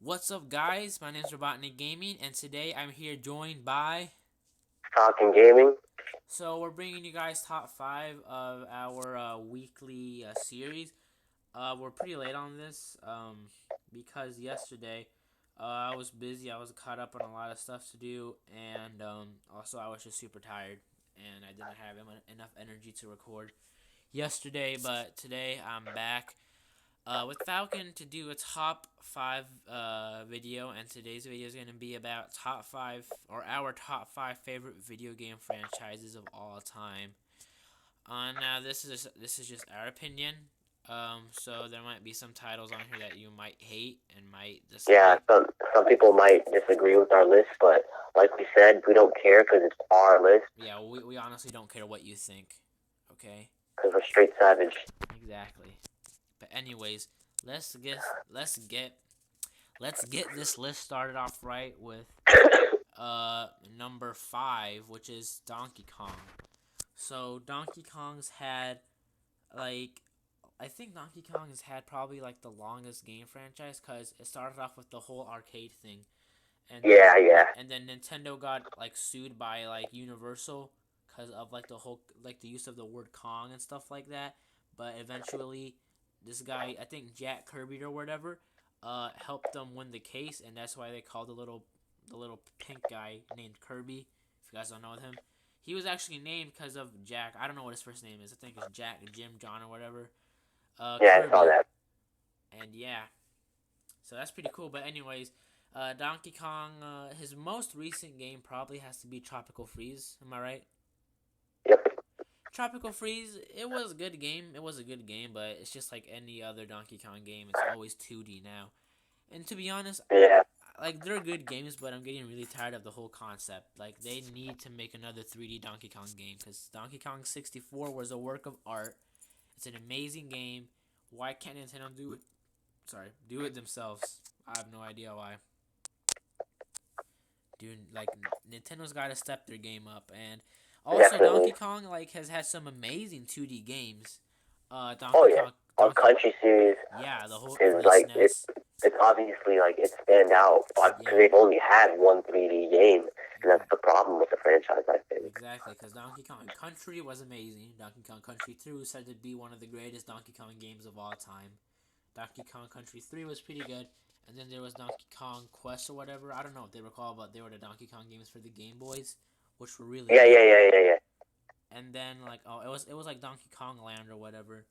What's up, guys? My name's Robotnik Gaming, and today I'm here joined by. Talking gaming. So we're bringing you guys top five of our weekly series. We're pretty late on this because yesterday I was busy. I was caught up on a lot of stuff to do, and also I was just super tired, and I didn't have enough energy to record yesterday. But today I'm back with Falcon to do a top five video, and today's video is going to be about top five or our top five favorite video game franchises of all time. Now this is just our opinion. So there might be some titles on here that you might hate and might Yeah, dislike. some people might disagree with our list, but like we said, we don't care because it's our list Yeah, we honestly don't care what you think. Okay, because we're straight savage. exactly. But anyways, let's get let's get let's get this list started off right with number 5, which is Donkey Kong. So Donkey Kong's had like I think Donkey Kong has had probably like the longest game franchise because it started off with the whole arcade thing, and then Yeah. and then Nintendo got like sued by like Universal because of like the whole like the use of the word Kong and stuff like that. But eventually, this guy, I think Jack Kirby or whatever, helped them win the case, and that's why they called the little pink guy named Kirby. If you guys don't know him, he was actually named because of Jack. I don't know what his first name is. I think it's Jack, Jim, John, or whatever. Yeah, I saw Kirby, that. and yeah, so that's pretty cool. But anyways, Donkey Kong, his most recent game probably has to be Tropical Freeze. Am I right? Yep. Tropical Freeze, it was a good game. It was a good game, but it's just like any other Donkey Kong game. It's always 2D now. And to be honest, Yeah. like they're good games, but I'm getting really tired of the whole concept. Like they need to make another 3D Donkey Kong game because Donkey Kong 64 was a work of art. It's an amazing game. Why can't Nintendo do it? Sorry, do it themselves. I have no idea why. Dude, like Nintendo's got to step their game up, and also Definitely. Donkey Kong like has had some amazing 2D games. Oh Donkey yeah. Kong, Our country series yeah, the whole for is the like SNES, it's obviously like it stand out because yeah, they've only had one 3D game, and yeah, that's the problem with the franchise, I think. exactly. Because Donkey Kong Country was amazing. Donkey Kong Country 2 is said to be one of the greatest Donkey Kong games of all time. Donkey Kong Country 3 was pretty good. And then there was Donkey Kong Quest or whatever. I don't know if they recall, but they were the Donkey Kong games for the Game Boys, which were really Yeah, good. yeah, yeah, yeah, yeah. And then like it was like Donkey Kong Land or whatever.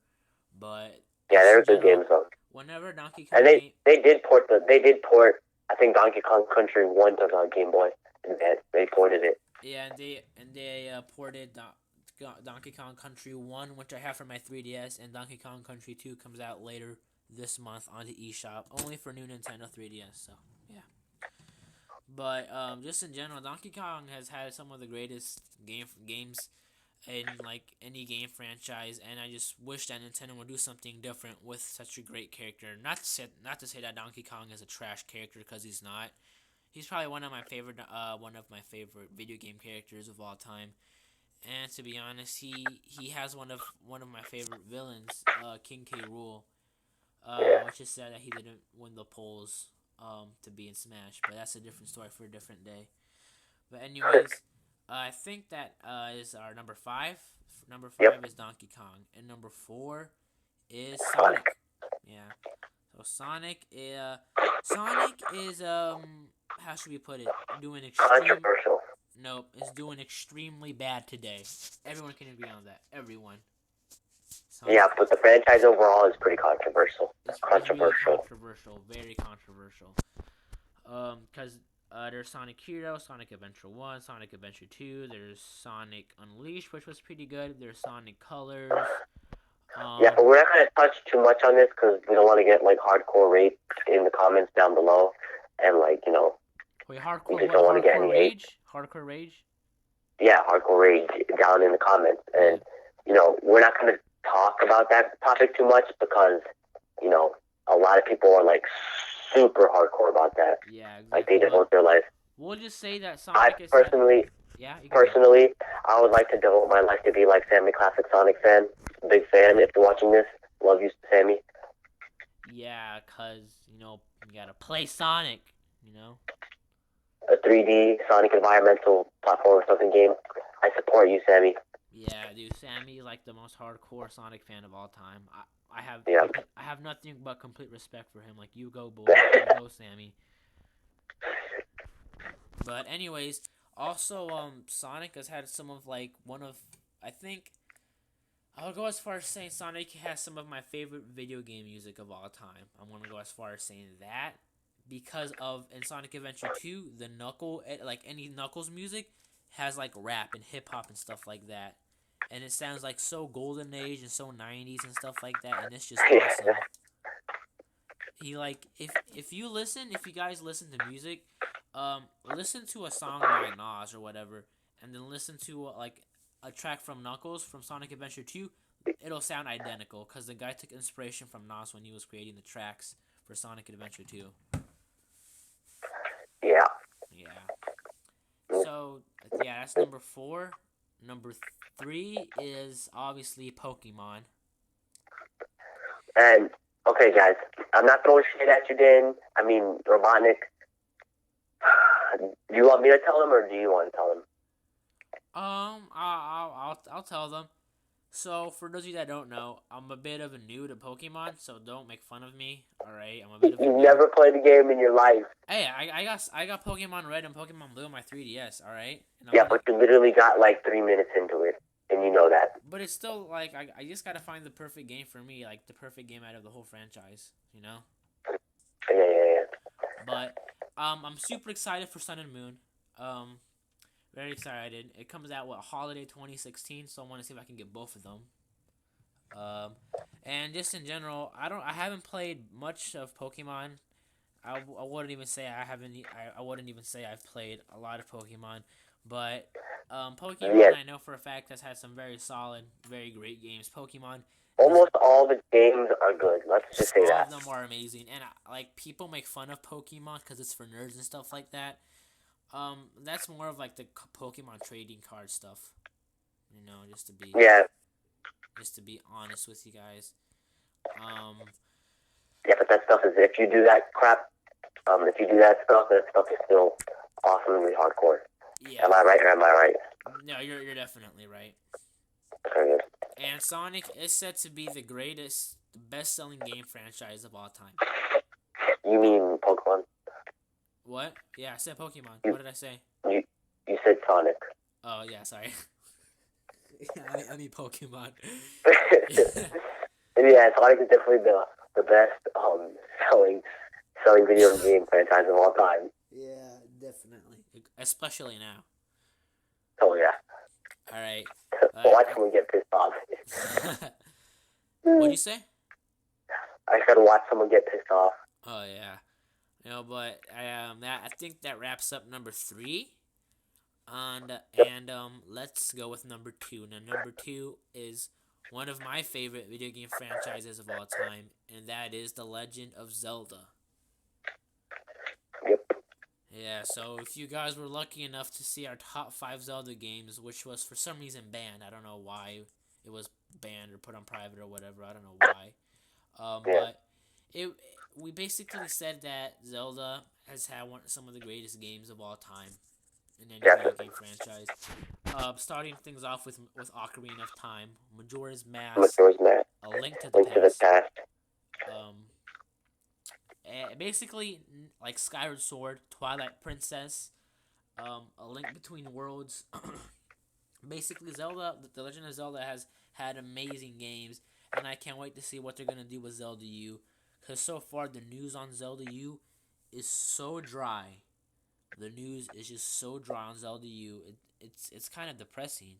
But Yeah, just in they're good general, games though. whenever Donkey And Kong game, they did port I think Donkey Kong Country 1 to the Game Boy Advance. They ported it. yeah, and they ported Donkey Kong Country 1, which I have for my 3DS, and Donkey Kong Country 2 comes out later this month onto eShop, only for new Nintendo 3DS. So yeah. But just in general, Donkey Kong has had some of the greatest games in like any game franchise, and I just wish that Nintendo would do something different with such a great character. Not to say that Donkey Kong is a trash character because he's not. He's probably one of my favorite video game characters of all time. And to be honest, he has one of my favorite villains, King K. Rool. Yeah. Which is sad that he didn't win the polls to be in Smash, but that's a different story for a different day. But anyways, I think that is our number 5. Number 5 Yep. is Donkey Kong, and number 4 is Sonic. Yeah. So Sonic is how should we put it? Doing extreme. Controversial. Nope, is doing extremely bad today. Everyone can agree on that. Everyone. Sonic Yeah, but the franchise overall is pretty controversial. is really Controversial. controversial, very controversial. Because there's Sonic Hero, Sonic Adventure 1, Sonic Adventure 2. There's Sonic Unleashed, which was pretty good. There's Sonic Colors. Yeah, but Um, we're not gonna touch too much on this because we don't want to get like hardcore rage in the comments down below, and like wait, we hardcore just what? don't want to get Hardcore any hate. Rage? Hardcore Rage? Yeah, hardcore rage down in the comments, Yeah, and we're not gonna talk about that topic too much because you know a lot of people are like super hardcore about that. yeah, Like they exactly. But devote their life. we'll just say that I Sonic has had. personally, Yeah, you can go. personally, I would like to devote my life to be like Sammy Classic Sonic fan. Big fan if you're watching this. Love you, Sammy. Yeah, cause you gotta play Sonic. You know. A 3D Sonic environmental platform or something game. I support you, Sammy. Yeah, dude, Sammy is like the most hardcore Sonic fan of all time. Yeah. I have nothing but complete respect for him. Like you go, boy, you go, Sammy. But anyways, also Sonic has had some of like one of I think I'll go as far as saying Sonic has some of my favorite video game music of all time. I'm gonna go as far as saying that because of in Sonic Adventure 2, the like any Knuckles music has like rap and hip hop and stuff like that, and it sounds like so golden age and so 90s and stuff like that, and it's just awesome. He like if you guys listen to music, listen to a song by Nas or whatever, and then listen to like a track from Knuckles from Sonic Adventure 2, it'll sound identical because the guy took inspiration from Nas when he was creating the tracks for Sonic Adventure 2. Yeah. Yeah. So yeah, that's number 4. Number 3 is obviously Pokemon. And okay, guys, I'm not throwing shit at you, Dan. I mean, Robotnik. Do you want me to tell him, or do you want to tell him? I'll tell them. So for those of you that don't know, I'm a bit of a new to Pokemon, so don't make fun of me. All right, I'm a bit of a You noob. never played a game in your life. Hey, I got Pokemon Red and Pokemon Blue on my 3DS. All right. Yeah, but you literally got like 3 minutes into it, and you know that. But it's still like I just gotta find the perfect game for me, like the perfect game out of the whole franchise. You know. Yeah. But I'm super excited for Sun and Moon. Very excited. It comes out holiday 2016, so I want to see if I can get both of them. And just in general, I haven't played much of Pokemon. I wouldn't even say I haven't. I wouldn't even say I've played a lot of Pokemon, but Pokemon Yes. I know for a fact has had some very solid, very great games. Pokemon. Almost all the games are good. Let's just say All that. of them are amazing, and like people make fun of Pokemon because it's for nerds and stuff like that. That's more of like the Pokemon trading card stuff. You know, Yeah. just to be honest with you guys. Yeah, but that stuff is if you do that crap, if you do that stuff is still awesomely hardcore. Yeah. Am I right or am I right? No, you're definitely right. Very good. And Sonic is said to be the greatest, best-selling game franchise of all time. You mean Pokemon? What? Yeah, I said Pokemon. You, What did I say? you said Sonic. Oh yeah, sorry. I mean Pokemon. Yeah, Sonic is definitely the best selling video game franchise of all time. Yeah, definitely. Especially now. Oh yeah. All right. Watch someone get pissed off. What'd you say? I said watch someone get pissed off. Oh yeah. But I think that wraps up number 3. And let's go with number 2. Now number 2 is one of my favorite video game franchises of all time, and that is The Legend of Zelda. Yep. Yeah, so if you guys were lucky enough to see our top 5 Zelda games, which was for some reason banned, I don't know why it was banned or put on private or whatever, I don't know why. But we basically said that Zelda has had some of the greatest games of all time in any video game franchise. Starting things off with Ocarina of Time, Majora's Mask, A Link to the Past. Basically, like Skyward Sword, Twilight Princess, A Link Between Worlds. Basically, Zelda, The Legend of Zelda has had amazing games, and I can't wait to see what they're going to do with Zelda U. Because so far, the news on Zelda U is so dry. The news is just so dry on Zelda U. It's kind of depressing.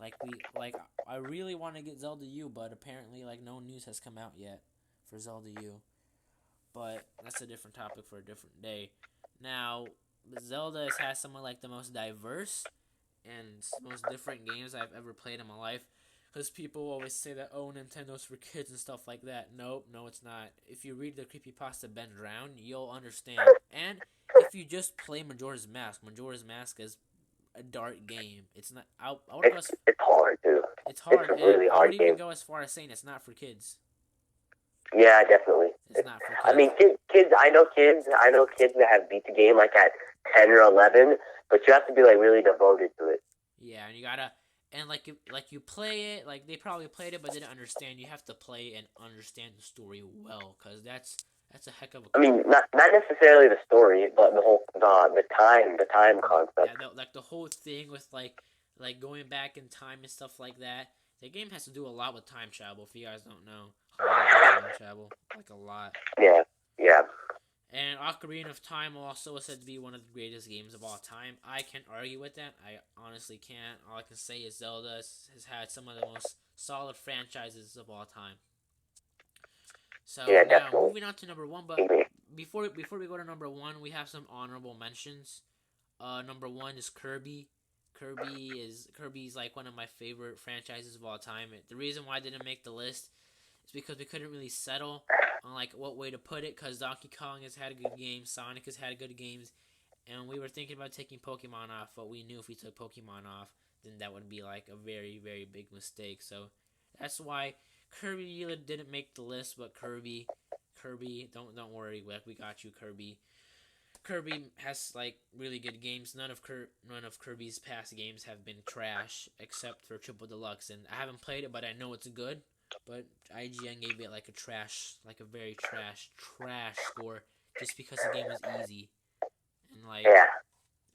I really want to get Zelda U, but apparently no news has come out yet for Zelda U. But that's a different topic for a different day. Now, Zelda has some of the most diverse and most different games I've ever played in my life. Because people always say that, oh, Nintendo's for kids and stuff like that. Nope, no, it's not. If you read the creepypasta Ben Drown, you'll understand. And if you just play Majora's Mask is a dark game. It's not. It's hard, dude. It's hard. It's a really I hard would even game. go as far as saying it's not for kids. Yeah, definitely. It's not for I kids. mean, kids. I know kids that have beat the game like at 10 or 11, but you have to be like really devoted to it. Yeah, and you gotta, and like you play it, like they probably played it but didn't understand. You have to play and understand the story well, cause that's a heck of a. I mean, not necessarily the story, but the time Yeah, concept. like the whole thing with like going back in time and stuff like that. The game has to do a lot with time travel. If you guys don't know, a lot with time travel, like a lot. Yeah, yeah, And Ocarina of Time also is said to be one of the greatest games of all time. I can't argue with that. I honestly can't. All I can say is Zelda has had some of the most solid franchises of all time. So yeah, now definitely. moving on to number one, but before we go to number one, we have some honorable mentions. Number one is Kirby. Kirby's like one of my favorite franchises of all time. The reason why I didn't make the list is because we couldn't really settle on like what way to put it. Because Donkey Kong has had good games, Sonic has had good games, and we were thinking about taking Pokemon off. But we knew if we took Pokemon off, then that would be like a very very big mistake. So that's why Kirby didn't make the list. But Kirby, don't worry, we got you, Kirby. Kirby has like really good games. None of Kirby's past games have been trash except for Triple Deluxe, and I haven't played it, but I know it's good. But IGN gave it like a trash, like a very trash score, just because the game was easy, and Yeah,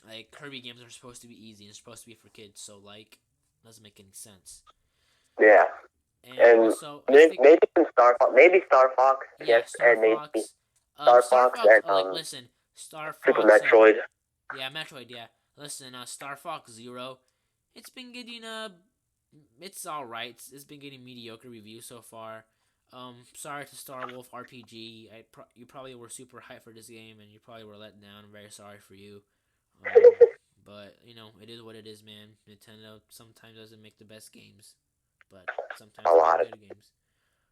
like Kirby games are supposed to be easy and supposed to be for kids, so like doesn't make any sense. yeah, And and also, I think maybe some Star Fox, yeah, yes, Star and maybe Fox, Star Star Fox Fox. and Like listen, Star Super Fox. Metroid. Yeah, Metroid. Yeah, listen, Star Fox Zero. It's been getting it's all right. It's been getting mediocre reviews so far. Sorry to Star Wolf RPG. You probably were super hyped for this game, and you probably were let down. I'm very sorry for you. But you know, it is what it is, man. Nintendo sometimes doesn't make the best games, but sometimes A they lot of make good games.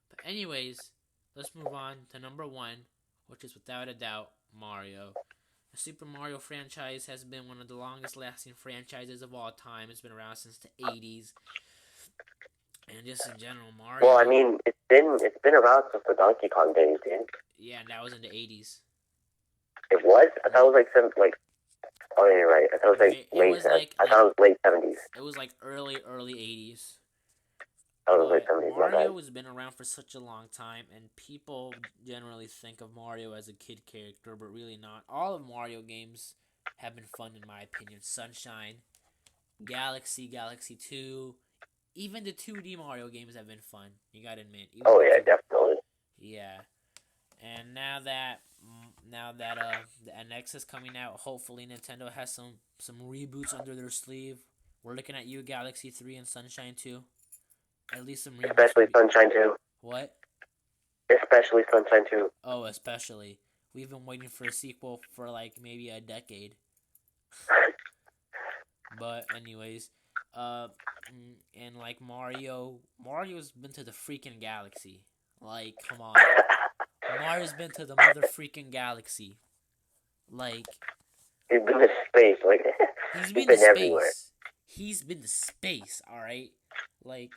But anyways, let's move on to number one, which is without a doubt Mario. The Super Mario franchise has been one of the longest lasting franchises of all time. It's been around since the 80s. And just in general, Mario. Well, I mean, it's been around since the Donkey Kong days, dude. Yeah, and that was in the 80s. It was. I thought it was like. Oh, yeah, you're right. I thought it was like It was I thought it was late 70s. It was like early 80s. I thought it was late But 70s. My Mario bad. has been around for such a long time, and people generally think of Mario as a kid character, but really not. All of Mario games have been fun, in my opinion. Sunshine, Galaxy 2, even the 2D Mario games have been fun. You gotta admit. Oh yeah, definitely. Yeah. And now that the NX is coming out, hopefully Nintendo has some reboots under their sleeve. We're looking at you, Galaxy 3 and Sunshine 2. At least some reboots. Especially Sunshine 2. What? Especially Sunshine 2. Oh, especially. We've been waiting for a sequel for like maybe a decade. But anyways, and like Mario's been to the freaking galaxy. Like, come on. Mario's been to the mother freaking galaxy. Like, he's been to space. Like he's been been to everywhere. space. He's been to space, alright? Like,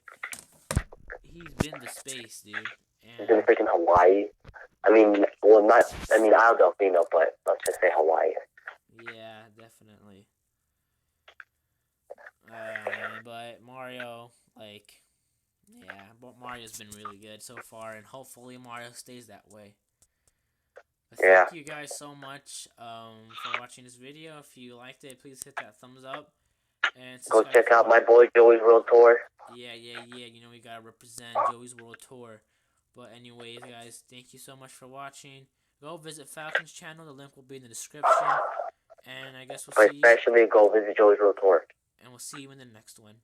he's been to space, dude. He's been to freaking Hawaii. I mean, well, not. I mean, Isle Delfino, but let's just say Hawaii. Yeah, definitely. But Mario, like, yeah, but Mario's been really good so far, and hopefully Mario stays that way. But thank you guys so much for watching this video. If you liked it, please hit that thumbs up. And go check out my boy Joey's World Tour. Yeah. You know, we gotta represent Joey's World Tour. But anyways, guys, thank you so much for watching. Go visit Falcon's channel. The link will be in the description. And I guess we'll see you. Especially go visit Joey's World Tour. And we'll see you in the next one.